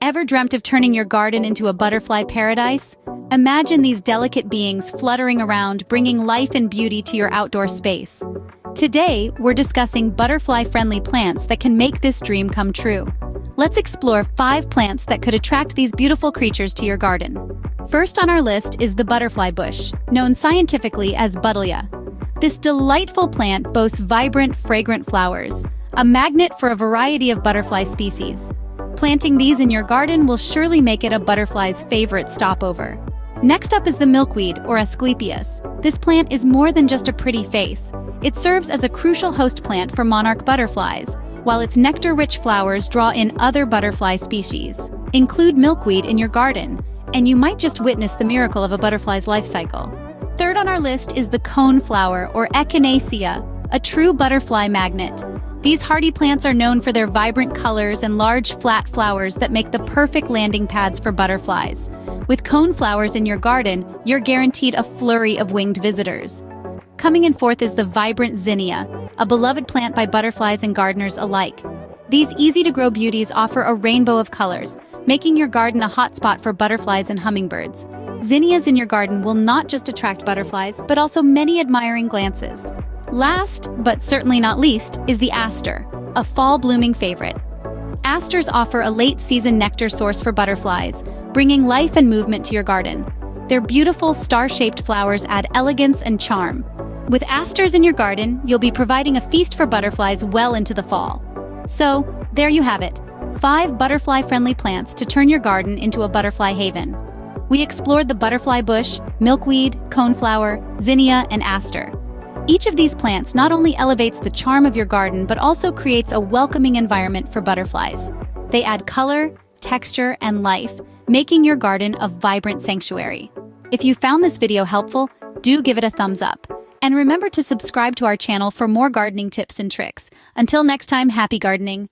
Ever dreamt of turning your garden into a butterfly paradise? Imagine these delicate beings fluttering around, bringing life and beauty to your outdoor space. Today, we're discussing butterfly-friendly plants that can make this dream come true. Let's explore 5 plants that could attract these beautiful creatures to your garden. First on our list is the butterfly bush, known scientifically as buddleia. This delightful plant boasts vibrant, fragrant flowers, a magnet for a variety of butterfly species. Planting these in your garden will surely make it a butterfly's favorite stopover. Next up is the milkweed, or Asclepias. This plant is more than just a pretty face. It serves as a crucial host plant for monarch butterflies, while its nectar-rich flowers draw in other butterfly species. Include milkweed in your garden, and you might just witness the miracle of a butterfly's life cycle. Third on our list is the coneflower, or Echinacea, a true butterfly magnet. These hardy plants are known for their vibrant colors and large, flat flowers that make the perfect landing pads for butterflies. With coneflowers in your garden, you're guaranteed a flurry of winged visitors. Coming in fourth is the vibrant zinnia, a beloved plant by butterflies and gardeners alike. These easy-to-grow beauties offer a rainbow of colors, making your garden a hotspot for butterflies and hummingbirds. Zinnias in your garden will not just attract butterflies, but also many admiring glances. Last, but certainly not least, is the aster, a fall-blooming favorite. Asters offer a late-season nectar source for butterflies, bringing life and movement to your garden. Their beautiful star-shaped flowers add elegance and charm. With asters in your garden, you'll be providing a feast for butterflies well into the fall. So, there you have it, 5 butterfly-friendly plants to turn your garden into a butterfly haven. We explored the butterfly bush, milkweed, coneflower, zinnia, and aster. Each of these plants not only elevates the charm of your garden, but also creates a welcoming environment for butterflies. They add color, texture, and life, making your garden a vibrant sanctuary. If you found this video helpful, do give it a thumbs up. And remember to subscribe to our channel for more gardening tips and tricks. Until next time, happy gardening!